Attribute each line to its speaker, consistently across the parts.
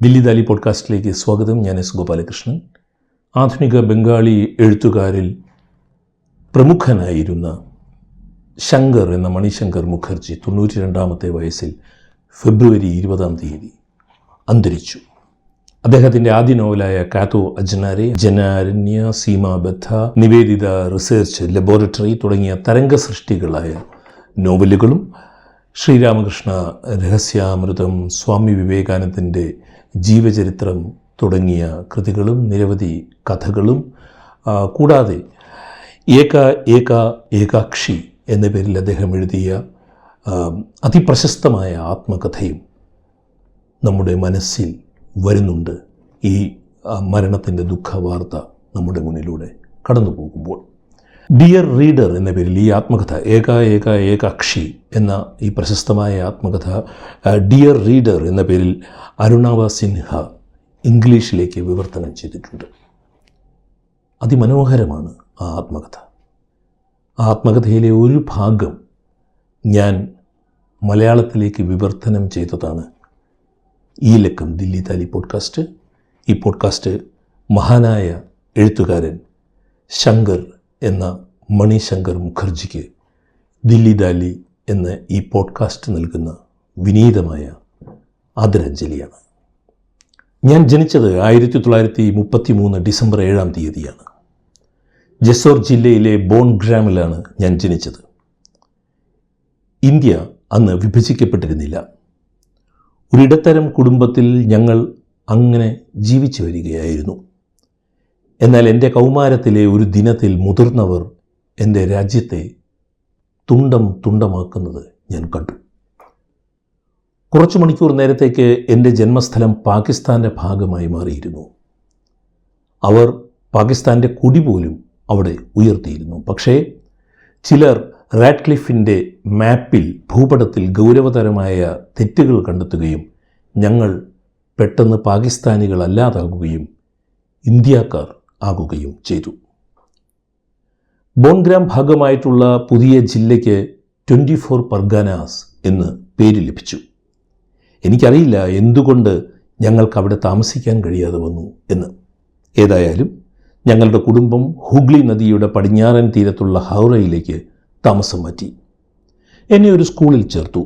Speaker 1: ദില്ലി ദാലി പോഡ്കാസ്റ്റിലേക്ക് സ്വാഗതം. ഞാൻ എസ് ഗോപാലകൃഷ്ണൻ. ആധുനിക ബംഗാളി എഴുത്തുകാരിൽ പ്രമുഖനായിരുന്ന ശങ്കർ എന്ന മണിശങ്കർ മുഖർജി 92-ാമത്തെ വയസ്സിൽ ഫെബ്രുവരി 20 അന്തരിച്ചു. അദ്ദേഹത്തിൻ്റെ ആദ്യ നോവലായ കാത്തോ അജ്നാരെ, ജനാരണ്യ, സീമാബദ്ധ, നിവേദിത റിസർച്ച് ലബോറട്ടറി തുടങ്ങിയ തരംഗ സൃഷ്ടികളായ നോവലുകളും ശ്രീരാമകൃഷ്ണ രഹസ്യാമൃതം, സ്വാമി വിവേകാനന്ദൻ്റെ ജീവചരിത്രം തുടങ്ങിയ കൃതികളും നിരവധി കഥകളും കൂടാതെ ഏകാക്ഷി എന്ന പേരിൽ അദ്ദേഹം എഴുതിയ അതിപ്രശസ്തമായ ആത്മകഥയും നമ്മുടെ മനസ്സിൽ വരുന്നുണ്ട് ഈ മരണത്തിൻ്റെ ദുഃഖവാർത്ത നമ്മുടെ മുന്നിലൂടെ കടന്നു പോകുമ്പോൾ. ഡിയർ റീഡർ എന്ന പേരിൽ ഈ ആത്മകഥ ഏകാക്ഷി എന്ന ഈ പ്രശസ്തമായ ആത്മകഥ ഡിയർ റീഡർ എന്ന പേരിൽ അരുണാവ സിൻഹ ഇംഗ്ലീഷിലേക്ക് വിവർത്തനം ചെയ്തിട്ടുണ്ട്. അതിമനോഹരമാണ് ആ ആത്മകഥ. ആ ആത്മകഥയിലെ ഒരു ഭാഗം ഞാൻ മലയാളത്തിലേക്ക് വിവർത്തനം ചെയ്തതാണ് ഈ ലക്കം ദില്ലി ദാലി പോഡ്കാസ്റ്റ്. ഈ പോഡ്കാസ്റ്റ് മഹാനായ എഴുത്തുകാരൻ ശങ്കർ എന്ന മണിശങ്കർ മുഖർജിക്ക് ദില്ലി ദാലി എന്ന ഈ പോഡ്കാസ്റ്റ് നൽകുന്ന വിനീതമായ ആദരാഞ്ജലിയാണ്. ഞാൻ ജനിച്ചത് 1933 ഡിസംബർ 7 ജസോർ ജില്ലയിലെ ബോൺഗ്രാമിലാണ് ഞാൻ ജനിച്ചത്. ഇന്ത്യ അന്ന് വിഭജിക്കപ്പെട്ടിരുന്നില്ല. ഒരിടത്തരം കുടുംബത്തിൽ ഞങ്ങൾ അങ്ങനെ ജീവിച്ചു വരികയായിരുന്നു. എന്നാൽ എൻ്റെ കൗമാരത്തിലെ ഒരു ദിനത്തിൽ മുതിർന്നവർ എൻ്റെ രാജ്യത്തെ തുണ്ടമാക്കുന്നത് ഞാൻ കണ്ടു. കുറച്ചു മണിക്കൂർ നേരത്തേക്ക് എൻ്റെ ജന്മസ്ഥലം പാകിസ്ഥാൻ്റെ ഭാഗമായി മാറിയിരുന്നു. അവർ പാകിസ്ഥാൻ്റെ കൊടി പോലും അവിടെ ഉയർത്തിയിരുന്നു. പക്ഷേ ചിലർ റാഡ്ക്ലിഫിൻ്റെ മാപ്പിൽ ഭൂപടത്തിൽ ഗൗരവതരമായ തെറ്റുകൾ കണ്ടെത്തുകയും ഞങ്ങൾ പെട്ടെന്ന് പാകിസ്ഥാനികളല്ലാതാകുകയും ഇന്ത്യക്കാർ ആകുകയും ചെയ്തു. ബോൺഗ്രാം ഭാഗമായിട്ടുള്ള പുതിയ ജില്ലയ്ക്ക് 24 പർഗാനാസ് എന്ന് പേര് ലഭിച്ചു. എനിക്കറിയില്ല എന്തുകൊണ്ട് ഞങ്ങൾക്ക് അവിടെ താമസിക്കാൻ കഴിയാതെ വന്നു എന്ന്. ഏതായാലും ഞങ്ങളുടെ കുടുംബം ഹൂഗ്ലി നദിയുടെ പടിഞ്ഞാറൻ തീരത്തുള്ള ഹൗറയിലേക്ക് താമസം മാറ്റി. എന്നെ ഒരു സ്കൂളിൽ ചേർത്തു.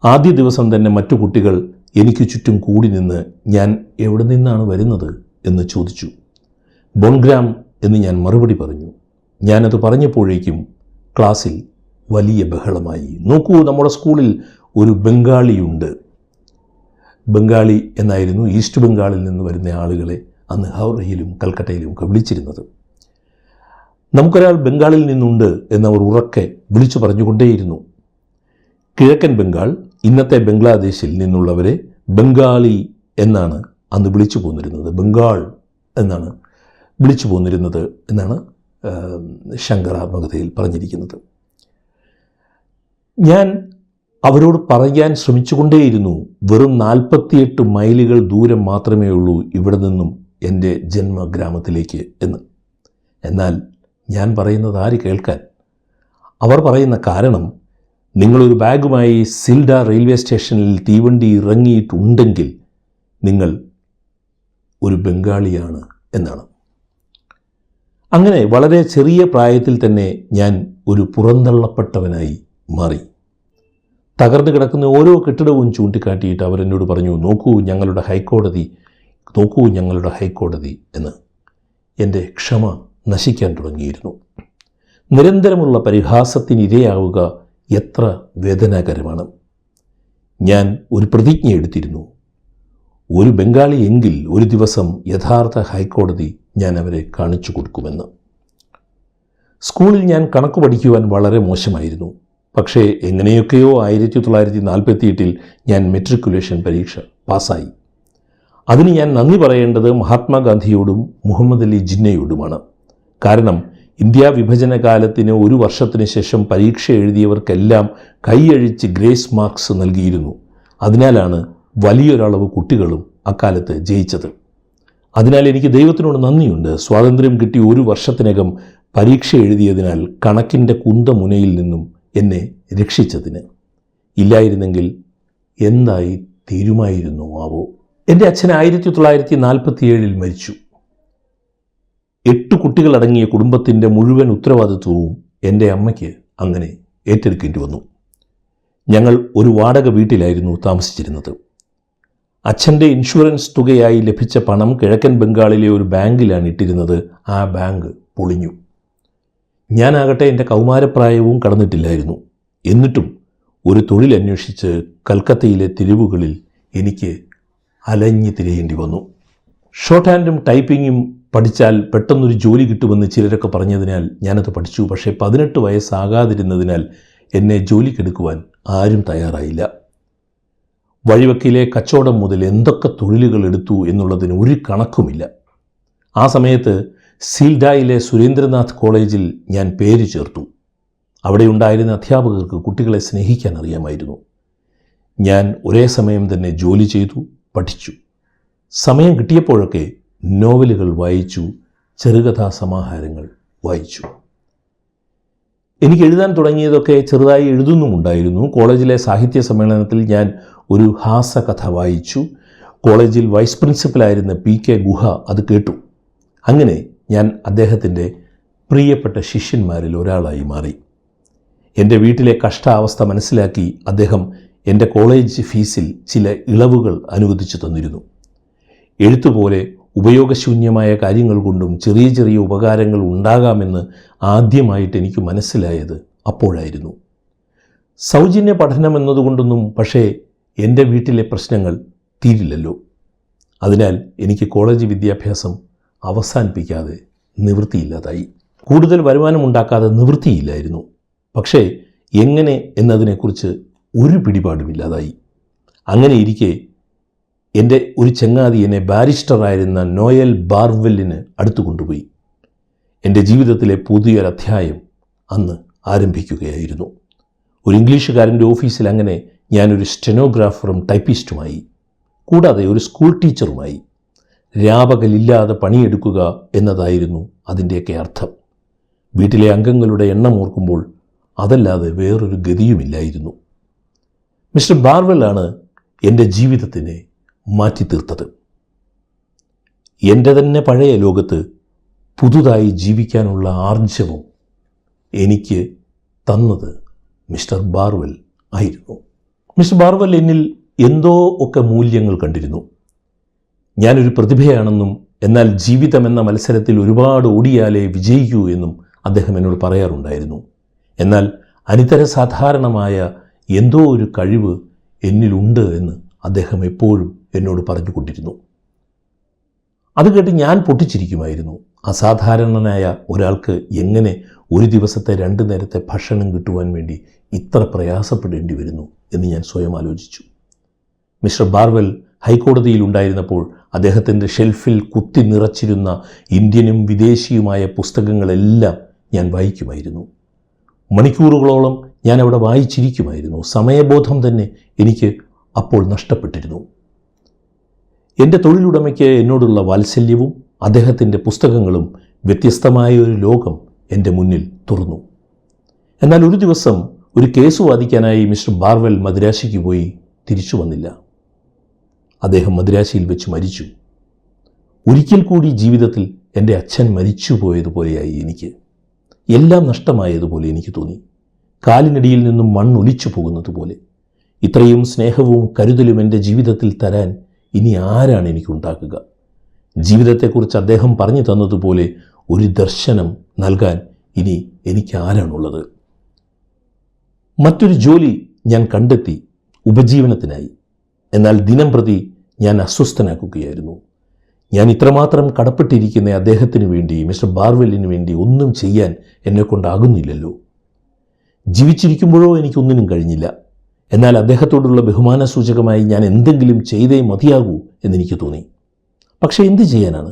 Speaker 1: ആദ്യ ദിവസം തന്നെ മറ്റു കുട്ടികൾ എനിക്ക് ചുറ്റും കൂടി നിന്ന് ഞാൻ എവിടെ നിന്നാണ് വരുന്നത് എന്ന് ചോദിച്ചു. ബോൺഗ്രാം എന്ന് ഞാൻ മറുപടി പറഞ്ഞു. ഞാനത് പറഞ്ഞപ്പോഴേക്കും ക്ലാസ്സിൽ വലിയ ബഹളമായി. നോക്കൂ, നമ്മുടെ സ്കൂളിൽ ഒരു ബംഗാളിയുണ്ട്. ബംഗാളി എന്നായിരുന്നു ഈസ്റ്റ് ബംഗാളിൽ നിന്ന് വരുന്ന ആളുകളെ അന്ന് ഹൗറയിലും കൽക്കട്ടയിലും ഒക്കെ വിളിച്ചിരുന്നത്. നമുക്കൊരാൾ ബംഗാളിൽ നിന്നുണ്ട് എന്നവർ ഉറക്കെ വിളിച്ചു പറഞ്ഞുകൊണ്ടേയിരുന്നു. കിഴക്കൻ ബംഗാൾ, ഇന്നത്തെ ബംഗ്ലാദേശിൽ നിന്നുള്ളവരെ ബംഗാളി എന്നാണ് അന്ന് വിളിച്ചു പോന്നിരുന്നത്. ബംഗാൾ എന്നാണ് വിളിച്ചു പോന്നിരുന്നത് എന്നാണ് ശങ്കർ ആത്മകഥയിൽ പറഞ്ഞിരിക്കുന്നത്. ഞാൻ അവരോട് പറയാൻ ശ്രമിച്ചുകൊണ്ടേയിരുന്നു, വെറും 48 മൈലുകൾ ദൂരം മാത്രമേ ഉള്ളൂ ഇവിടെ നിന്നും എൻ്റെ ജന്മഗ്രാമത്തിലേക്ക് എന്ന്. എന്നാൽ ഞാൻ പറയുന്നത് ആര് കേൾക്കാൻ? അവർ പറയുന്ന കാരണം, നിങ്ങളൊരു ബാഗുമായി സിൽഡ റെയിൽവേ സ്റ്റേഷനിൽ തീവണ്ടി ഇറങ്ങിയിട്ടുണ്ടെങ്കിൽ നിങ്ങൾ ഒരു ബംഗാളിയാണ് എന്നാണ്. അങ്ങനെ വളരെ ചെറിയ പ്രായത്തിൽ തന്നെ ഞാൻ ഒരു പുറന്തള്ളപ്പെട്ടവനായി മാറി. തകർന്നു കിടക്കുന്ന ഓരോ കെട്ടിടവും ചൂണ്ടിക്കാട്ടിയിട്ട് അവരെന്നോട് പറഞ്ഞു, നോക്കൂ ഞങ്ങളുടെ ഹൈക്കോടതി എന്ന്. എൻ്റെ ക്ഷമ നശിക്കാൻ തുടങ്ങിയിരുന്നു. നിരന്തരമുള്ള പരിഹാസത്തിനിരയാവുക എത്ര വേദനാകരമാണ്. ഞാൻ ഒരു പ്രതിജ്ഞ എടുത്തിരുന്നു, ഒരു ബംഗാളി എങ്കിൽ ഒരു ദിവസം യഥാർത്ഥ ഹൈക്കോടതി ഞാൻ അവരെ കാണിച്ചു കൊടുക്കുമെന്ന്. സ്കൂളിൽ ഞാൻ കണക്ക് പഠിക്കുവാൻ വളരെ മോശമായിരുന്നു. പക്ഷേ എങ്ങനെയൊക്കെയോ 1948 ഞാൻ മെട്രിക്കുലേഷൻ പരീക്ഷ പാസ്സായി. അതിന് ഞാൻ നന്ദി പറയേണ്ടത് മഹാത്മാഗാന്ധിയോടും മുഹമ്മദ് അലി ജിന്നയോടുമാണ്. കാരണം ഇന്ത്യ വിഭജന കാലത്തിന് ഒരു വർഷത്തിന് ശേഷം പരീക്ഷ എഴുതിയവർക്കെല്ലാം കൈയഴിച്ച് ഗ്രേസ് മാർക്സ് നൽകിയിരുന്നു. അതിനാലാണ് വലിയൊരളവ് കുട്ടികളും അക്കാലത്ത് ജയിച്ചത്. അതിനാൽ എനിക്ക് ദൈവത്തിനോട് നന്ദിയുണ്ട്. സ്വാതന്ത്ര്യം കിട്ടി ഒരു വർഷത്തിനകം പരീക്ഷ എഴുതിയതിനാൽ കണക്കിൻ്റെ കുന്തമുനയിൽ നിന്നും എന്നെ രക്ഷിച്ചതിന്. ഇല്ലായിരുന്നെങ്കിൽ എന്തായി തീരുമായിരുന്നു ആവോ. എൻ്റെ അച്ഛൻ 1947 മരിച്ചു. 8 കുട്ടികളടങ്ങിയ കുടുംബത്തിൻ്റെ മുഴുവൻ ഉത്തരവാദിത്വവും എൻ്റെ അമ്മയ്ക്ക് അങ്ങനെ ഏറ്റെടുക്കേണ്ടി വന്നു. ഞങ്ങൾ ഒരു വാടക വീട്ടിലായിരുന്നു താമസിച്ചിരുന്നത്. അച്ഛൻ്റെ ഇൻഷുറൻസ് തുകയായി ലഭിച്ച പണം കിഴക്കൻ ബംഗാളിലെ ഒരു ബാങ്കിലാണ് ഇട്ടിരുന്നത്. ആ ബാങ്ക് പൊളിഞ്ഞു. ഞാനാകട്ടെ എൻ്റെ കൗമാരപ്രായവും കടന്നിട്ടില്ലായിരുന്നു. എന്നിട്ടും ഒരു തൊഴിലന്വേഷിച്ച് കൽക്കത്തയിലെ തെരുവുകളിൽ എനിക്ക് അലഞ്ഞു തിരയേണ്ടി വന്നു. ഷോർട്ട് ഹാൻഡും ടൈപ്പിങ്ങും പഠിച്ചാൽ പെട്ടെന്നൊരു ജോലി കിട്ടുമെന്ന് ചിലരൊക്കെ പറഞ്ഞതിനാൽ ഞാനത് പഠിച്ചു. പക്ഷേ 18 വയസ്സാകാതിരുന്നതിനാൽ എന്നെ ജോലിക്കെടുക്കുവാൻ ആരും തയ്യാറായില്ല. വഴിവക്കിലെ കച്ചവടം മുതൽ എന്തൊക്കെ തൊഴിലുകൾ എടുത്തു എന്നുള്ളതിന് ഒരു കണക്കുമില്ല. ആ സമയത്ത് സീൽഡായിലെ സുരേന്ദ്രനാഥ് കോളേജിൽ ഞാൻ പേര് ചേർത്തു. അവിടെ ഉണ്ടായിരുന്ന അധ്യാപകർക്ക് കുട്ടികളെ സ്നേഹിക്കാൻ അറിയാമായിരുന്നു. ഞാൻ ഒരേ സമയം തന്നെ ജോലി ചെയ്തു, പഠിച്ചു. സമയം കിട്ടിയപ്പോഴൊക്കെ നോവലുകൾ വായിച്ചു, ചെറുകഥാ സമാഹാരങ്ങൾ വായിച്ചു. എനിക്ക് എഴുതാൻ തുടങ്ങിയതൊക്കെ ചെറുതായി എഴുതുന്നുമുണ്ടായിരുന്നു. കോളേജിലെ സാഹിത്യ സമ്മേളനത്തിൽ ഞാൻ ഒരു ഹാസ്യകഥ വായിച്ചു. കോളേജിൽ വൈസ് പ്രിൻസിപ്പലായിരുന്ന PK ഗുഹ അത് കേട്ടു. അങ്ങനെ ഞാൻ അദ്ദേഹത്തിൻ്റെ പ്രിയപ്പെട്ട ശിഷ്യന്മാരിൽ ഒരാളായി മാറി. എൻ്റെ വീട്ടിലെ കഷ്ടാവസ്ഥ മനസ്സിലാക്കി അദ്ദേഹം എൻ്റെ കോളേജ് ഫീസിൽ ചില ഇളവുകൾ അനുവദിച്ചു തന്നിരുന്നു. എഴുത്തുപോലെ ഉപയോഗശൂന്യമായ കാര്യങ്ങൾ കൊണ്ടും ചെറിയ ചെറിയ ഉപകാരങ്ങൾ ഉണ്ടാകാമെന്ന് ആദ്യമായിട്ട് എനിക്ക് മനസ്സിലായത് അപ്പോഴായിരുന്നു. സൗജന്യ പഠനം എന്നതുകൊണ്ടൊന്നും പക്ഷേ എൻ്റെ വീട്ടിലെ പ്രശ്നങ്ങൾ തീരില്ലല്ലോ. അതിനാൽ എനിക്ക് കോളേജ് വിദ്യാഭ്യാസം അവസാനിപ്പിക്കാതെ നിവൃത്തിയില്ലാതായി. കൂടുതൽ വരുമാനമുണ്ടാക്കാതെ നിവൃത്തിയില്ലായിരുന്നു. പക്ഷേ എങ്ങനെ എന്നതിനെക്കുറിച്ച് ഒരു പിടിപാടുമില്ലാതായി. അങ്ങനെ ഇരിക്കെ എൻ്റെ ഒരു ചങ്ങാതി എന്നെ ബാരിസ്റ്ററായിരുന്ന നോയൽ ബാർവെല്ലിന് അടുത്തു കൊണ്ടുപോയി. എൻ്റെ ജീവിതത്തിലെ പുതിയൊരധ്യായം അന്ന് ആരംഭിക്കുകയായിരുന്നു. ഒരു ഇംഗ്ലീഷുകാരൻ്റെ ഓഫീസിൽ അങ്ങനെ ഞാനൊരു സ്റ്റെനോഗ്രാഫറും ടൈപ്പിസ്റ്റുമായി, കൂടാതെ ഒരു സ്കൂൾ ടീച്ചറുമായി. രാപകലില്ലാതെ പണിയെടുക്കുക എന്നതായിരുന്നു അതിൻ്റെയൊക്കെ അർത്ഥം. വീട്ടിലെ അംഗങ്ങളുടെ എണ്ണം ഓർക്കുമ്പോൾ അതല്ലാതെ വേറൊരു ഗതിയുമില്ലായിരുന്നു. മിസ്റ്റർ ബാർവെല്ലാണ് എൻ്റെ ജീവിതത്തിനെ മാറ്റിത്തീർത്തത്. എൻ്റെ തന്നെ പഴയ ലോകത്ത് പുതുതായി ജീവിക്കാനുള്ള ആർജവം എനിക്ക് തന്നത് മിസ്റ്റർ ബാർവെൽ ആയിരുന്നു. മിസ്റ്റർ ബാർവെൽ എന്നിൽ എന്തോ ഒക്കെ മൂല്യങ്ങൾ കണ്ടിരുന്നു. ഞാനൊരു പ്രതിഭയാണെന്നും എന്നാൽ ജീവിതമെന്ന മത്സരത്തിൽ ഒരുപാട് ഓടിയാലേ വിജയിക്കൂ എന്നും അദ്ദേഹം എന്നോട് പറയാറുണ്ടായിരുന്നു. എന്നാൽ അനിതര സാധാരണമായ എന്തോ ഒരു കഴിവ് എന്നിലുണ്ട് എന്ന് അദ്ദേഹം എപ്പോഴും എന്നോട് പറഞ്ഞുകൊണ്ടിരുന്നു. അത് കേട്ട് ഞാൻ പൊട്ടിച്ചിരിക്കുമായിരുന്നു. അസാധാരണനായ ഒരാൾക്ക് എങ്ങനെ ഒരു ദിവസത്തെ 2 നേരത്തെ ഭക്ഷണം കിട്ടുവാൻ വേണ്ടി ഇത്ര പ്രയാസപ്പെടേണ്ടി വരുന്നു എന്ന് ഞാൻ സ്വയം ആലോചിച്ചു. മിസ്റ്റർ ബാർവെൽ ഹൈക്കോടതിയിൽ ഉണ്ടായിരുന്നപ്പോൾ അദ്ദേഹത്തിൻ്റെ ഷെൽഫിൽ കുത്തി നിറച്ചിരുന്ന ഇന്ത്യനും വിദേശിയുമായ പുസ്തകങ്ങളെല്ലാം ഞാൻ വായിക്കുമായിരുന്നു. മണിക്കൂറുകളോളം ഞാൻ അവിടെ വായിച്ചിരിക്കുമായിരുന്നു. സമയബോധം തന്നെ എനിക്ക് അപ്പോൾ നഷ്ടപ്പെട്ടിരുന്നു. എൻ്റെ തൊഴിലുടമയ്ക്ക് എന്നോടുള്ള വാത്സല്യവും അദ്ദേഹത്തിൻ്റെ പുസ്തകങ്ങളും വ്യത്യസ്തമായ ഒരു ലോകം എൻ്റെ മുന്നിൽ തുറന്നു. എന്നാൽ ഒരു ദിവസം ഒരു കേസ് വാദിക്കാനായി മിസ്റ്റർ ബാർവെൽ മദ്രാശിക്ക് പോയി തിരിച്ചു വന്നില്ല. അദ്ദേഹം മദ്രാശിയിൽ വെച്ച് മരിച്ചു. ഒരിക്കൽ കൂടി ജീവിതത്തിൽ എൻ്റെ അച്ഛൻ മരിച്ചു പോയതുപോലെയായി എനിക്ക്. എല്ലാം നഷ്ടമായതുപോലെ എനിക്ക് തോന്നി. കാലിനടിയിൽ നിന്നും മണ്ണൊലിച്ചു പോകുന്നത് പോലെ. ഇത്രയും സ്നേഹവും കരുതലും എൻ്റെ ജീവിതത്തിൽ തരാൻ ഇനി ആരാണ് എനിക്കുണ്ടാക്കുക? ജീവിതത്തെക്കുറിച്ച് അദ്ദേഹം പറഞ്ഞു തന്നതുപോലെ ഒരു ദർശനം നൽകാൻ ഇനി എനിക്ക് ആരാണുള്ളത്? മറ്റൊരു ജോലി ഞാൻ കണ്ടെത്തി ഉപജീവനത്തിനായി. എന്നാൽ ദിനം പ്രതി ഞാൻ അസ്വസ്ഥനാക്കുകയായിരുന്നു. ഞാൻ ഇത്രമാത്രം കടപ്പെട്ടിരിക്കുന്ന അദ്ദേഹത്തിന് വേണ്ടി, മിസ്റ്റർ ബാർവെല്ലിന് വേണ്ടി ഒന്നും ചെയ്യാൻ എന്നെക്കൊണ്ടാകുന്നില്ലല്ലോ. ജീവിച്ചിരിക്കുമ്പോഴോ എനിക്കൊന്നിനും കഴിഞ്ഞില്ല. എന്നാൽ അദ്ദേഹത്തോടുള്ള ബഹുമാന സൂചകമായി ഞാൻ എന്തെങ്കിലും ചെയ്തേ മതിയാകൂ എന്നെനിക്ക് തോന്നി. പക്ഷേ എന്ത് ചെയ്യാനാണ്?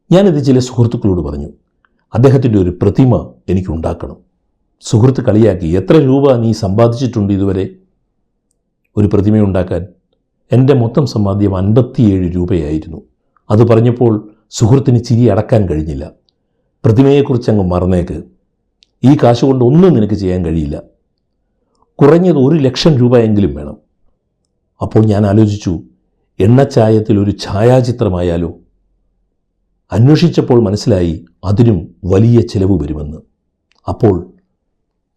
Speaker 1: ഞാനിത് ചില സുഹൃത്തുക്കളോട് പറഞ്ഞു. അദ്ദേഹത്തിൻ്റെ ഒരു പ്രതിമ എനിക്കുണ്ടാക്കണം. സുഹൃത്ത് കളിയാക്കി, എത്ര രൂപ നീ സമ്പാദിച്ചിട്ടുണ്ട് ഇതുവരെ? ഒരു പ്രതിമയുണ്ടാക്കാൻ എൻ്റെ മൊത്തം സമ്പാദ്യം 57 രൂപയായിരുന്നു. അത് പറഞ്ഞപ്പോൾ സുഹൃത്തിന് ചിരി അടക്കാൻ കഴിഞ്ഞില്ല. പ്രതിമയെക്കുറിച്ച് അങ്ങ് മറന്നേക്ക്. ഈ കാശ് കൊണ്ട് ഒന്നും നിനക്ക് ചെയ്യാൻ കഴിയില്ല. കുറഞ്ഞത് 1 ലക്ഷം രൂപയെങ്കിലും വേണം. അപ്പോൾ ഞാൻ ആലോചിച്ചു, എണ്ണച്ചായത്തിൽ ഒരു ഛായാചിത്രമായാലോ? അന്വേഷിച്ചപ്പോൾ മനസ്സിലായി അതിനും വലിയ ചിലവ് വരുമെന്ന്. അപ്പോൾ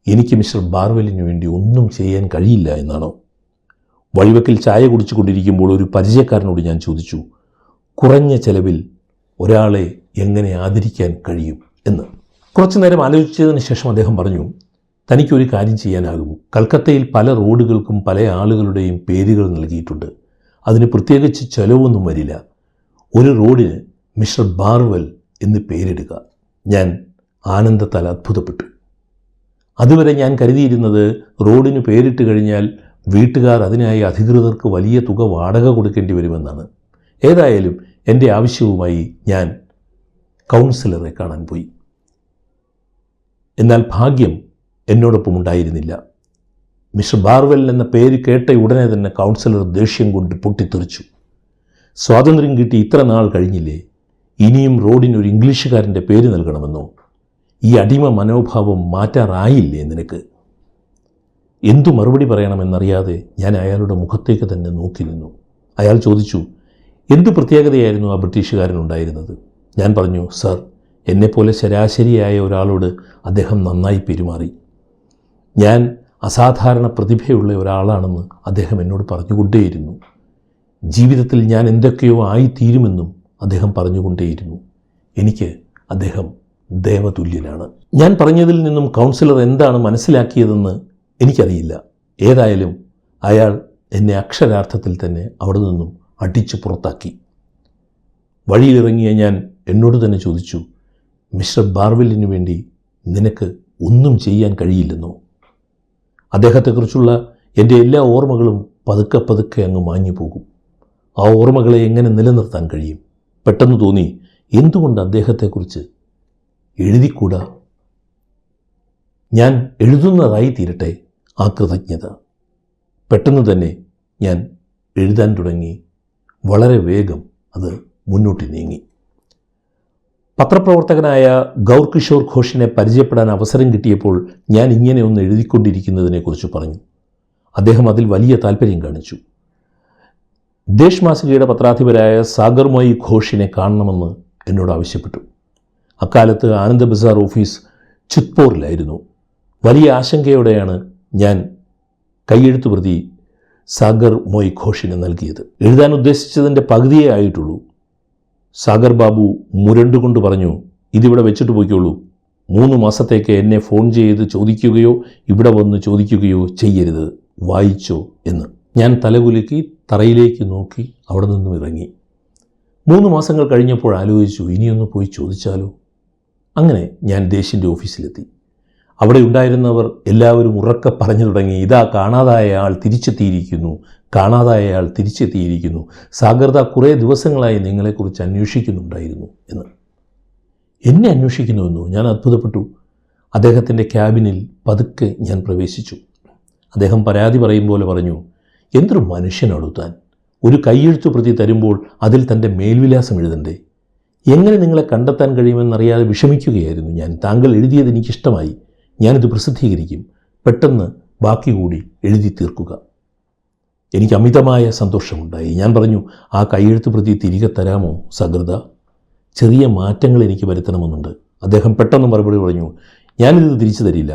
Speaker 1: എനിക്ക് മിസ്റ്റർ ബാർവെല്ലിന് വേണ്ടി ഒന്നും ചെയ്യാൻ കഴിയില്ല എന്നാണോ? വഴിവെക്കിൽ ചായ കുടിച്ചുകൊണ്ടിരിക്കുമ്പോൾ ഒരു പരിചയക്കാരനോട് ഞാൻ ചോദിച്ചു, കുറഞ്ഞ ചെലവിൽ ഒരാളെ എങ്ങനെ ആദരിക്കാൻ കഴിയും എന്ന്. കുറച്ചു നേരം ആലോചിച്ചതിന് ശേഷം അദ്ദേഹം പറഞ്ഞു, തനിക്കൊരു കാര്യം ചെയ്യാനാകും. കൽക്കത്തയിൽ പല റോഡുകൾക്കും പല ആളുകളുടെയും പേരുകൾ നൽകിയിട്ടുണ്ട്. അതിന് പ്രത്യേകിച്ച് ചെലവൊന്നും വരില്ല. ഒരു റോഡിന് മിസ്റ്റർ ബാർവെൽ എന്ന് പേരിടുക. ഞാൻ ആനന്ദത്താൽ അത്ഭുതപ്പെട്ടു. അതുവരെ ഞാൻ കരുതിയിരുന്നത് റോഡിന് പേരിട്ട് കഴിഞ്ഞാൽ വീട്ടുകാർ അതിനായി അധികൃതർക്ക് വലിയ തുക വാടക കൊടുക്കേണ്ടി വരുമെന്നാണ്. ഏതായാലും എൻ്റെ ആവശ്യവുമായി ഞാൻ കൗൺസിലറെ കാണാൻ പോയി. എന്നാൽ ഭാഗ്യം എന്നോടൊപ്പം ഉണ്ടായിരുന്നില്ല. മിസ്റ്റർ ബാർവെൽ എന്ന പേര് കേട്ട ഉടനെ തന്നെ കൗൺസിലർ ദേഷ്യം കൊണ്ട് പൊട്ടിത്തെറിച്ചു. സ്വാതന്ത്ര്യം കിട്ടി ഇത്ര നാൾ കഴിഞ്ഞില്ലേ, ഇനിയും റോഡിന് ഒരു ഇംഗ്ലീഷുകാരൻ്റെ പേര് നൽകണമെന്നോ? ഈ അടിമ മനോഭാവം മാറ്റാറായില്ലേ നിനക്ക്? എന്തു മറുപടി പറയണമെന്നറിയാതെ ഞാൻ അയാളുടെ മുഖത്തേക്ക് തന്നെ നോക്കി നിന്നു. അയാൾ ചോദിച്ചു, എന്തു പ്രത്യേകതയായിരുന്നു ആ ബ്രിട്ടീഷുകാരനുണ്ടായിരുന്നത്? ഞാൻ പറഞ്ഞു, സർ, എന്നെപ്പോലെ ശരാശരിയായ ഒരാളോട് അദ്ദേഹം നന്നായി പെരുമാറി. ഞാൻ അസാധാരണ പ്രതിഭയുള്ള ഒരാളാണെന്ന് അദ്ദേഹം എന്നോട് പറഞ്ഞുകൊണ്ടേയിരുന്നു. ജീവിതത്തിൽ ഞാൻ എന്തൊക്കെയോ ആയിത്തീരുമെന്നും അദ്ദേഹം പറഞ്ഞുകൊണ്ടേയിരുന്നു. എനിക്ക് അദ്ദേഹം ദേവതുല്യനാണ്. ഞാൻ പറഞ്ഞതിൽ നിന്നും കൗൺസിലർ എന്താണ് മനസ്സിലാക്കിയതെന്ന് എനിക്കറിയില്ല. ഏതായാലും അയാൾ എന്നെ അക്ഷരാർത്ഥത്തിൽ തന്നെ അവിടെ നിന്നും അടിച്ചു പുറത്താക്കി. വഴിയിലിറങ്ങിയ ഞാൻ എന്നോട് തന്നെ ചോദിച്ചു, മിസ്റ്റർ ബാർവെല്ലിനു വേണ്ടി നിനക്ക് ഒന്നും ചെയ്യാൻ കഴിയില്ലെന്നോ? അദ്ദേഹത്തെക്കുറിച്ചുള്ള എൻ്റെ എല്ലാ ഓർമ്മകളും പതുക്കെ പതുക്കെ അങ്ങ് മാഞ്ഞു പോകും. ആ ഓർമ്മകളെ എങ്ങനെ നിലനിർത്താൻ കഴിയും? പെട്ടെന്ന് തോന്നി, എന്തുകൊണ്ട് അദ്ദേഹത്തെക്കുറിച്ച് എഴുതിക്കൂടാ? ഞാൻ എഴുതുന്നതായി തീരട്ടെ ആ കൃതജ്ഞത. പെട്ടെന്ന് തന്നെ ഞാൻ എഴുതാൻ തുടങ്ങി. വളരെ വേഗം അത് മുന്നോട്ട് നീങ്ങി. പത്രപ്രവർത്തകനായ ഗൗർകിഷോർ ഘോഷിനെ പരിചയപ്പെടാൻ അവസരം കിട്ടിയപ്പോൾ ഞാൻ ഇങ്ങനെ ഒന്ന് എഴുതിക്കൊണ്ടിരിക്കുന്നതിനെക്കുറിച്ച് പറഞ്ഞു. അദ്ദേഹം അതിൽ വലിയ താല്പര്യം കാണിച്ചു. ദേശ് മാസികയുടെ പത്രാധിപരായ സാഗർമോയി ഘോഷിനെ കാണണമെന്ന് എന്നോട് ആവശ്യപ്പെട്ടു. അക്കാലത്ത് ആനന്ദ് ബസാർ ഓഫീസ് ചിത്പൂറിലായിരുന്നു. വലിയ ആശങ്കയോടെയാണ് ഞാൻ കൈയെഴുത്തു പ്രതി സാഗർ മോയ് ഘോഷിന് നൽകിയത്. എഴുതാൻ ഉദ്ദേശിച്ചതിൻ്റെ പകുതിയേ ആയിട്ടുള്ളൂ. സാഗർ ബാബു മുരണ്ടുകൊണ്ട് പറഞ്ഞു, ഇതിവിടെ വെച്ചിട്ട് പോയിക്കോളൂ. 3 മാസത്തേക്ക് എന്നെ ഫോൺ ചെയ്ത് ചോദിക്കുകയോ ഇവിടെ വന്ന് ചോദിക്കുകയോ ചെയ്യരുത്, വായിച്ചോ എന്ന്. ഞാൻ തലകുലുക്കി തറയിലേക്ക് നോക്കി അവിടെ നിന്നും ഇറങ്ങി. 3 മാസങ്ങൾ കഴിഞ്ഞപ്പോൾ ആലോചിച്ചു, ഇനിയൊന്ന് പോയി ചോദിച്ചാലോ? അങ്ങനെ ഞാൻ ദേശിൻ്റെ ഓഫീസിലെത്തി. അവിടെ ഉണ്ടായിരുന്നവർ എല്ലാവരും ഉറക്കെ പറഞ്ഞു തുടങ്ങി, ഇതാ കാണാതായ ആൾ തിരിച്ചെത്തിയിരിക്കുന്നു, കാണാതായ ആൾ തിരിച്ചെത്തിയിരിക്കുന്നു. സാഗർദ കുറേ ദിവസങ്ങളായി നിങ്ങളെക്കുറിച്ച് അന്വേഷിക്കുന്നുണ്ടായിരുന്നു എന്ന്. എന്നെ അന്വേഷിക്കുന്നുവെന്നോ? ഞാൻ അത്ഭുതപ്പെട്ടു. അദ്ദേഹത്തിൻ്റെ ക്യാബിനിൽ പതുക്കെ ഞാൻ പ്രവേശിച്ചു. അദ്ദേഹം പരാതി പറയും പോലെ പറഞ്ഞു, എന്തൊരു മനുഷ്യനാണു താൻ. ഒരു കൈയെഴുത്തു പ്രതി തരുമ്പോൾ അതിൽ തൻ്റെ മേൽവിലാസം എഴുതണ്ടേ? എങ്ങനെ നിങ്ങളെ കണ്ടെത്താൻ കഴിയുമെന്നറിയാതെ വിഷമിക്കുകയായിരുന്നു ഞാൻ. താങ്കൾ എഴുതിയത് എനിക്കിഷ്ടമായി. ഞാനിത് പ്രസിദ്ധീകരിക്കും. പെട്ടെന്ന് ബാക്കി കൂടി എഴുതി തീർക്കുക. എനിക്ക് അമിതമായ സന്തോഷമുണ്ടായി. ഞാൻ പറഞ്ഞു, ആ കൈയെഴുത്ത് പ്രതി തിരികെ തരാമോ സഗർദ? ചെറിയ മാറ്റങ്ങൾ എനിക്ക് വരുത്തണമെന്നുണ്ട്. അദ്ദേഹം പെട്ടെന്ന് മറുപടി പറഞ്ഞു, ഞാനിത് തിരിച്ചു തരില്ല.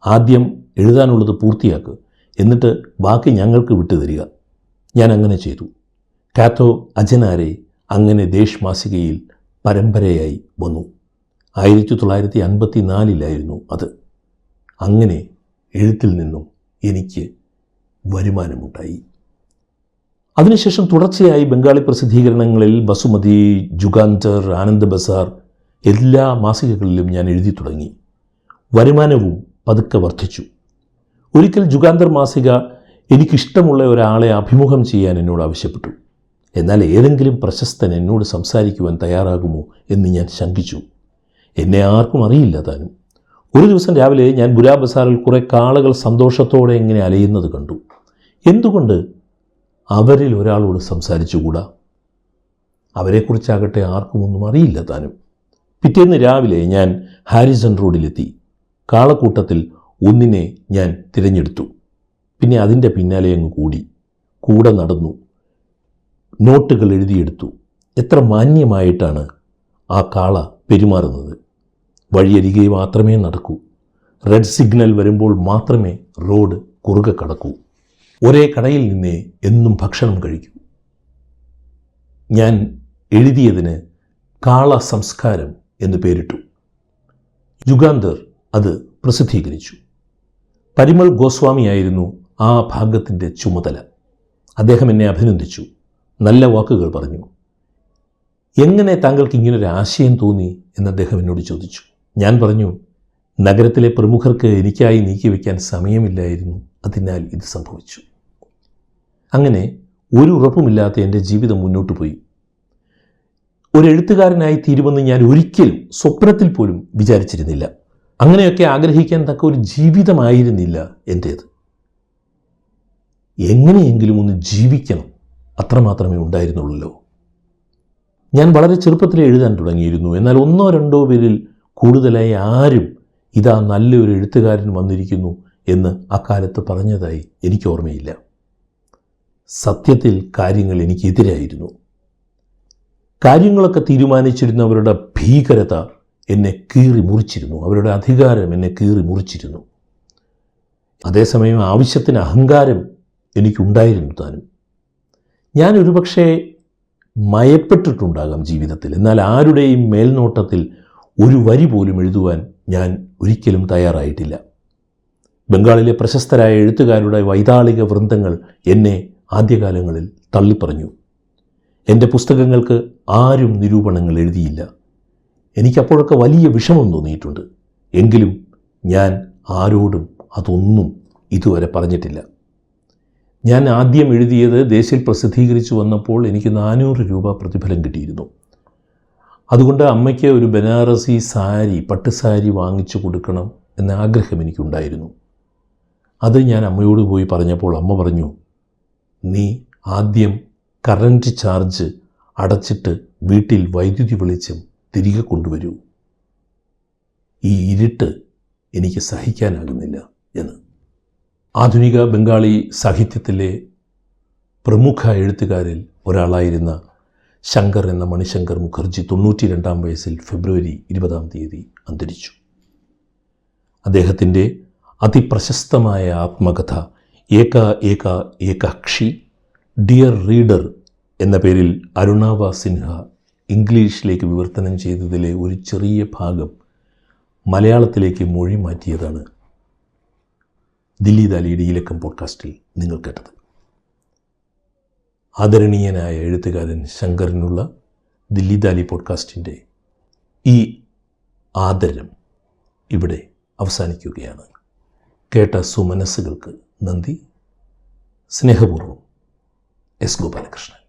Speaker 1: ആദ്യം എഴുതാനുള്ളത് പൂർത്തിയാക്കുക, എന്നിട്ട് ബാക്കി ഞങ്ങൾക്ക് വിട്ടുതരിക. ഞാൻ അങ്ങനെ ചെയ്തു. കാത്തോ അജനാരെ അങ്ങനെ ദേശ് മാസികയിൽ പരമ്പരയായി വന്നു. 1954 അത്. അങ്ങനെ എഴുത്തിൽ നിന്നും എനിക്ക് വരുമാനമുണ്ടായി. അതിനുശേഷം തുടർച്ചയായി ബംഗാളി പ്രസിദ്ധീകരണങ്ങളിൽ ബസുമതി, ജുഗാന്തർ, ആനന്ദ് ബസാർ എല്ലാ മാസികകളിലും ഞാൻ എഴുതി തുടങ്ങി. വരുമാനവും പതുക്കെ വർദ്ധിച്ചു. ഒരിക്കൽ ജുഗാന്തർ മാസിക എനിക്കിഷ്ടമുള്ള ഒരാളെ അഭിമുഖം ചെയ്യാൻ എന്നോട് ആവശ്യപ്പെട്ടു. എന്നാൽ ഏതെങ്കിലും പ്രശസ്തൻ എന്നോട് സംസാരിക്കുവാൻ തയ്യാറാകുമോ എന്ന് ഞാൻ ശങ്കിച്ചു. എന്നെ ആർക്കും അറിയില്ല താനും. ഒരു ദിവസം രാവിലെ ഞാൻ ബുരാ ബസാറിൽ കുറേ കാളകൾ സന്തോഷത്തോടെ ഇങ്ങനെ അലയുന്നത് കണ്ടു. എന്തുകൊണ്ട് അവരിൽ ഒരാളോട് സംസാരിച്ചുകൂടാ? അവരെക്കുറിച്ചാകട്ടെ ആർക്കും ഒന്നും അറിയില്ല താനും. പിറ്റേന്ന് രാവിലെ ഞാൻ ഹാരിസൺ റോഡിലെത്തി. കാളക്കൂട്ടത്തിൽ ഒന്നിനെ ഞാൻ തിരഞ്ഞെടുത്തു. പിന്നെ അതിൻ്റെ പിന്നാലെ അങ്ങ് കൂടെ നടന്നു. നോട്ടുകൾ എഴുതിയെടുത്തു. എത്ര മാന്യമായിട്ടാണ് ആ കാള പെരുമാറുന്നത്. വഴിയരികെ മാത്രമേ നടക്കൂ. റെഡ് സിഗ്നൽ വരുമ്പോൾ മാത്രമേ റോഡ് കുറുകെ കടക്കൂ. ഒരേ കടയിൽ നിന്നേ എന്നും ഭക്ഷണം കഴിക്കൂ. ഞാൻ എഴുതിയതിന് കാള സംസ്കാരം എന്ന് പേരിട്ടു. യുഗാന്തർ അത് പ്രസിദ്ധീകരിച്ചു. പരിമൾ ഗോസ്വാമിയായിരുന്നു ആ ഭാഗത്തിൻ്റെ ചുമതല. അദ്ദേഹം എന്നെ അഭിനന്ദിച്ചു, നല്ല വാക്കുകൾ പറഞ്ഞു. എങ്ങനെ താങ്കൾക്ക് ഇങ്ങനൊരു ആശയം തോന്നി എന്ന് അദ്ദേഹം എന്നോട് ചോദിച്ചു. ഞാൻ പറഞ്ഞു, നഗരത്തിലെ പ്രമുഖർക്ക് എനിക്കായി നീക്കിവെക്കാൻ സമയമില്ലായിരുന്നു, അതിനാൽ ഇത് സംഭവിച്ചു. അങ്ങനെ ഒരു ഉറപ്പുമില്ലാത്ത എൻ്റെ ജീവിതം മുന്നോട്ട് പോയി. ഒരു എഴുത്തുകാരനായി തീരുമെന്ന് ഞാൻ ഒരിക്കലും സ്വപ്നത്തിൽ പോലും വിചാരിച്ചിരുന്നില്ല. അങ്ങനെയൊക്കെ ആഗ്രഹിക്കാൻ തക്ക ഒരു ജീവിതമായിരുന്നില്ല എൻ്റേത്. എങ്ങനെയെങ്കിലും ഒന്ന് ജീവിക്കണം, അത്രമാത്രമേ ഉണ്ടായിരുന്നുള്ളൂ. ഞാൻ വളരെ ചെറുപ്പത്തിൽ എഴുതാൻ തുടങ്ങിയിരുന്നു. എന്നാൽ 1-2 പേരിൽ കൂടുതലായി ആരും ഇതാ നല്ലൊരു എഴുത്തുകാരൻ വന്നിരിക്കുന്നു എന്ന് അക്കാലത്ത് പറഞ്ഞതായി എനിക്ക് ഓർമ്മയില്ല. സത്യത്തിൽ കാര്യങ്ങൾ എനിക്കെതിരായിരുന്നു. കാര്യങ്ങളൊക്കെ തീരുമാനിച്ചിരുന്നവരുടെ ഭീകരത എന്നെ കീറി മുറിച്ചിരുന്നു. അവരുടെ അധികാരം എന്നെ കീറി മുറിച്ചിരുന്നു. അതേസമയം ആവശ്യത്തിന് അഹങ്കാരം എനിക്കുണ്ടായിരുന്നു താനും. ഞാൻ ഒരുപക്ഷെ മയപ്പെട്ടിട്ടുണ്ടാകാം ജീവിതത്തിൽ. എന്നാൽ ആരുടെയും മേൽനോട്ടത്തിൽ ഒരു വരി പോലും എഴുതുവാൻ ഞാൻ ഒരിക്കലും തയ്യാറായിട്ടില്ല. ബംഗാളിലെ പ്രശസ്തരായ എഴുത്തുകാരുടെ വൈതാളിക വൃന്ദങ്ങൾ എന്നെ ആദ്യകാലങ്ങളിൽ തള്ളിപ്പറഞ്ഞു. എൻ്റെ പുസ്തകങ്ങൾക്ക് ആരും നിരൂപണങ്ങൾ എഴുതിയില്ല. എനിക്കപ്പോഴൊക്കെ വലിയ വിഷമം തോന്നിയിട്ടുണ്ട്. എങ്കിലും ഞാൻ ആരോടും അതൊന്നും ഇതുവരെ പറഞ്ഞിട്ടില്ല. ഞാൻ ആദ്യം എഴുതിയത് ദേശിൽ പ്രസിദ്ധീകരിച്ചു വന്നപ്പോൾ എനിക്ക് 400 രൂപ പ്രതിഫലം കിട്ടിയിരുന്നു. അതുകൊണ്ട് അമ്മയ്ക്ക് ഒരു ബനാറസി സാരി, പട്ടുസാരി വാങ്ങിച്ചു കൊടുക്കണം എന്ന ആഗ്രഹം എനിക്കുണ്ടായിരുന്നു. അത് ഞാൻ അമ്മയോട് പോയി പറഞ്ഞപ്പോൾ അമ്മ പറഞ്ഞു, നീ ആദ്യം കറൻറ്റ് ചാർജ് അടച്ചിട്ട് വീട്ടിൽ വൈദ്യുതി വെളിച്ചം തിരികെ കൊണ്ടുവരൂ. ഈ ഇരുട്ട് എനിക്ക് സഹിക്കാനാകുന്നില്ല എന്ന്. ആധുനിക ബംഗാളി സാഹിത്യത്തിലെ പ്രമുഖ എഴുത്തുകാരിൽ ഒരാളായിരുന്ന ശങ്കർ എന്ന മണിശങ്കർ മുഖർജി 92-ാം വയസ്സിൽ ഫെബ്രുവരി 20-ാം തീയതി അന്തരിച്ചു. അദ്ദേഹത്തിൻ്റെ അതിപ്രശസ്തമായ ആത്മകഥ ഏക ഏക ഏകാക്ഷി ഡിയർ റീഡർ എന്ന പേരിൽ അരുണാവ സിൻഹ ഇംഗ്ലീഷിലേക്ക് വിവർത്തനം ചെയ്തതിലെ ഒരു ചെറിയ ഭാഗം മലയാളത്തിലേക്ക് മൊഴി മാറ്റിയതാണ് ദില്ലി ദാലിയുടെ ഈ ലക്കം പോഡ്കാസ്റ്റിൽ നിങ്ങൾ കേട്ടത്. ആദരണീയനായ എഴുത്തുകാരൻ ശങ്കറിനുള്ള ദില്ലി ദാലി പോഡ്കാസ്റ്റിൻ്റെ ഈ ആദരം ഇവിടെ അവസാനിക്കുകയാണ്. കേട്ട സുമനസ്സുകൾക്ക് നന്ദി. സ്നേഹപൂർവ്വം, എസ് ഗോപാലകൃഷ്ണൻ.